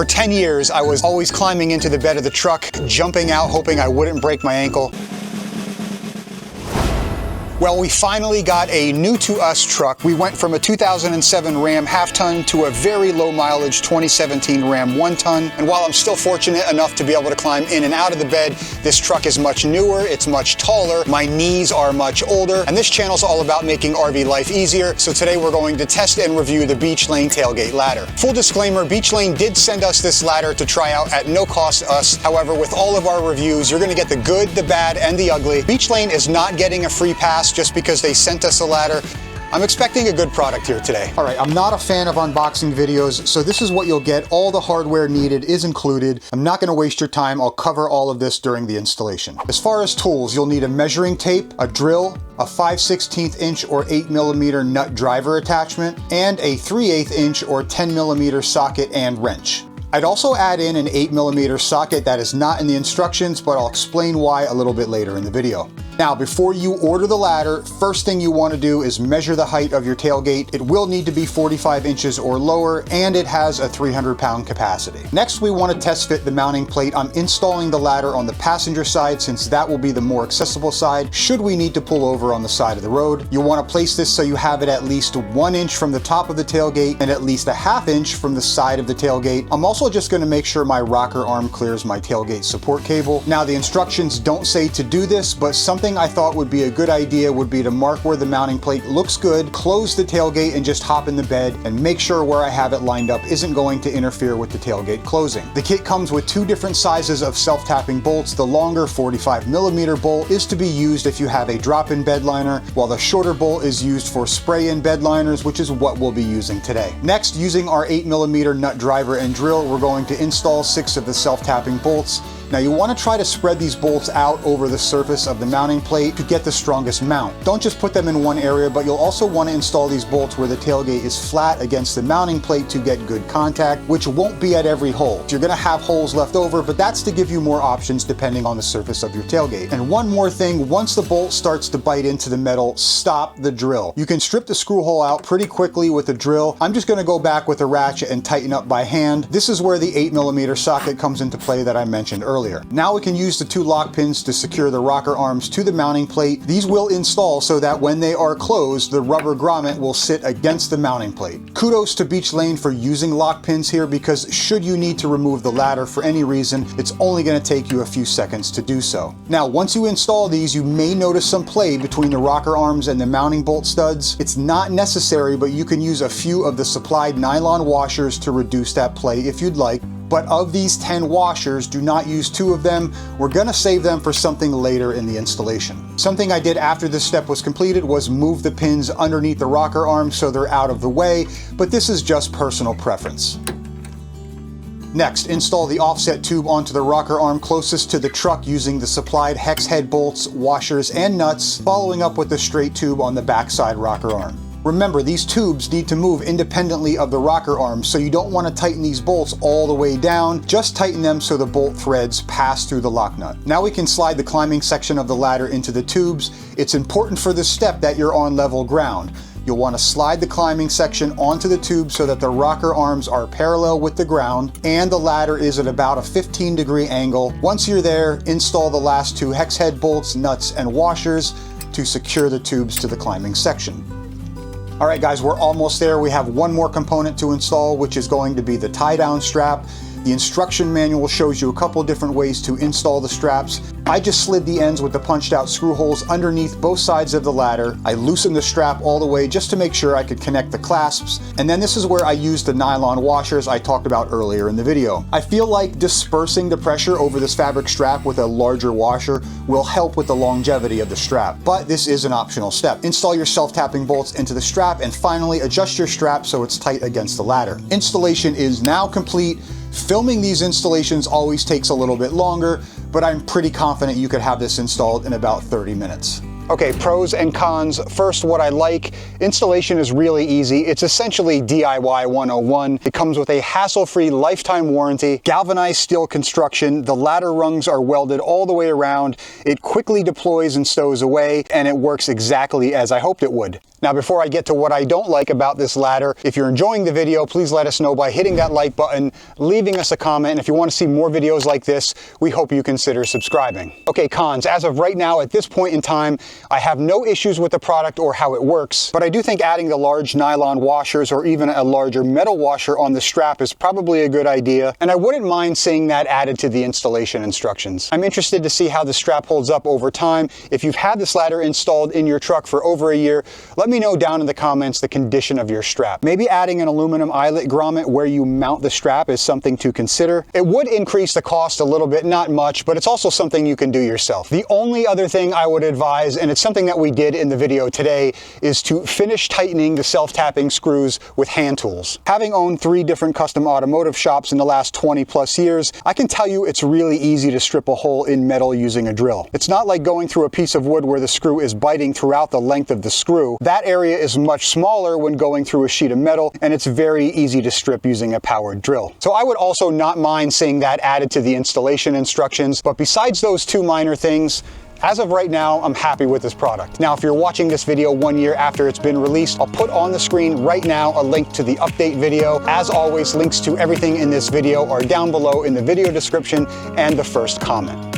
For 10 years, I was always climbing into the bed of the truck, jumping out, hoping I wouldn't break my ankle. Well, we finally got a new-to-us truck. We went from a 2007 Ram half-ton to a very low-mileage 2017 Ram 1-ton. And while I'm still fortunate enough to be able to climb in and out of the bed, this truck is much newer, it's much taller, my knees are much older, and this channel's all about making RV life easier. So today we're going to test and review the Beech Lane tailgate ladder. Full disclaimer, Beech Lane did send us this ladder to try out at no cost to us. However, with all of our reviews, you're gonna get the good, the bad, and the ugly. Beech Lane is not getting a free pass just because they sent us a ladder. I'm expecting a good product here today. All right, I'm not a fan of unboxing videos, so this is what you'll get. All the hardware needed is included. I'm not gonna waste your time. I'll cover all of this during the installation. As far as tools, you'll need a measuring tape, a drill, a 5/16 inch or 8mm nut driver attachment, and a 3/8 inch or 10mm socket and wrench. I'd also add in an 8mm socket that is not in the instructions, but I'll explain why a little bit later in the video. Now, before you order the ladder, first thing you want to do is measure the height of your tailgate. It will need to be 45 inches or lower, and it has a 300-pound capacity. Next, we want to test fit the mounting plate. I'm installing the ladder on the passenger side since that will be the more accessible side should we need to pull over on the side of the road. You'll want to place this so you have it at least 1 inch from the top of the tailgate and at least a ½ inch from the side of the tailgate. I'm also just going to make sure my rocker arm clears my tailgate support cable. Now, the instructions don't say to do this, but something I thought would be a good idea would be to mark where the mounting plate looks good, close the tailgate, and just hop in the bed and make sure where I have it lined up isn't going to interfere with the tailgate closing. The kit comes with 2 different sizes of self-tapping bolts. The longer 45mm bolt is to be used if you have a drop-in bed liner, while the shorter bolt is used for spray-in bed liners, which is what we'll be using today. Next, using our 8mm nut driver and drill, we're going to install 6 of the self-tapping bolts. Now, you want to try to spread these bolts out over the surface of the mounting plate to get the strongest mount. Don't just put them in one area, but you'll also want to install these bolts where the tailgate is flat against the mounting plate to get good contact, which won't be at every hole. You're going to have holes left over, but that's to give you more options depending on the surface of your tailgate. And one more thing, once the bolt starts to bite into the metal, stop the drill. You can strip the screw hole out pretty quickly with a drill. I'm just going to go back with a ratchet and tighten up by hand. This is where the 8mm socket comes into play that I mentioned earlier. Now we can use the 2 lock pins to secure the rocker arms to the mounting plate. These will install so that when they are closed, the rubber grommet will sit against the mounting plate. Kudos to Beech Lane for using lock pins here, because should you need to remove the ladder for any reason, it's only going to take you a few seconds to do so. Now, once you install these, you may notice some play between the rocker arms and the mounting bolt studs. It's not necessary, but you can use a few of the supplied nylon washers to reduce that play if you'd like. But of these 10 washers, do not use 2 of them. We're gonna save them for something later in the installation. Something I did after this step was completed was move the pins underneath the rocker arms so they're out of the way, but this is just personal preference. Next, install the offset tube onto the rocker arm closest to the truck using the supplied hex head bolts, washers, and nuts, following up with the straight tube on the backside rocker arm. Remember, these tubes need to move independently of the rocker arms, so you don't want to tighten these bolts all the way down. Just tighten them so the bolt threads pass through the lock nut. Now we can slide the climbing section of the ladder into the tubes. It's important for this step that you're on level ground. You'll want to slide the climbing section onto the tube so that the rocker arms are parallel with the ground and the ladder is at about a 15-degree angle. Once you're there, install the last 2 hex head bolts, nuts, and washers to secure the tubes to the climbing section. All right, guys, we're almost there. We have one more component to install, which is going to be the tie-down strap. The instruction manual shows you a couple different ways to install the straps. I just slid the ends with the punched out screw holes underneath both sides of the ladder. I loosened the strap all the way just to make sure I could connect the clasps. And then this is where I used the nylon washers I talked about earlier in the video. I feel like dispersing the pressure over this fabric strap with a larger washer will help with the longevity of the strap, but this is an optional step. Install your self-tapping bolts into the strap and finally adjust your strap so it's tight against the ladder. Installation is now complete. Filming these installations always takes a little bit longer, but I'm pretty confident you could have this installed in about 30 minutes. Okay, pros and cons. First, what I like, installation is really easy. It's essentially DIY 101. It comes with a hassle-free lifetime warranty, galvanized steel construction, the ladder rungs are welded all the way around, it quickly deploys and stows away, and it works exactly as I hoped it would. Now, before I get to what I don't like about this ladder, if you're enjoying the video, please let us know by hitting that like button, leaving us a comment, and if you want to see more videos like this, we hope you consider subscribing. Okay, cons. As of right now, at this point in time, I have no issues with the product or how it works, but I do think adding the large nylon washers or even a larger metal washer on the strap is probably a good idea, and I wouldn't mind seeing that added to the installation instructions. I'm interested to see how the strap holds up over time. If you've had this ladder installed in your truck for over a year, let me know down in the comments the condition of your strap. Maybe adding an aluminum eyelet grommet where you mount the strap is something to consider. It would increase the cost a little bit, not much, but it's also something you can do yourself. The only other thing I would advise, and it's something that we did in the video today, is to finish tightening the self-tapping screws with hand tools. Having owned 3 different custom automotive shops in the last 20 plus years, I can tell you it's really easy to strip a hole in metal using a drill. It's not like going through a piece of wood where the screw is biting throughout the length of the screw. That area is much smaller when going through a sheet of metal, and it's very easy to strip using a powered drill. So I would also not mind seeing that added to the installation instructions, but besides those 2 minor things, as of right now, I'm happy with this product. Now, if you're watching this video 1 year after it's been released, I'll put on the screen right now a link to the update video. As always, links to everything in this video are down below in the video description and the first comment.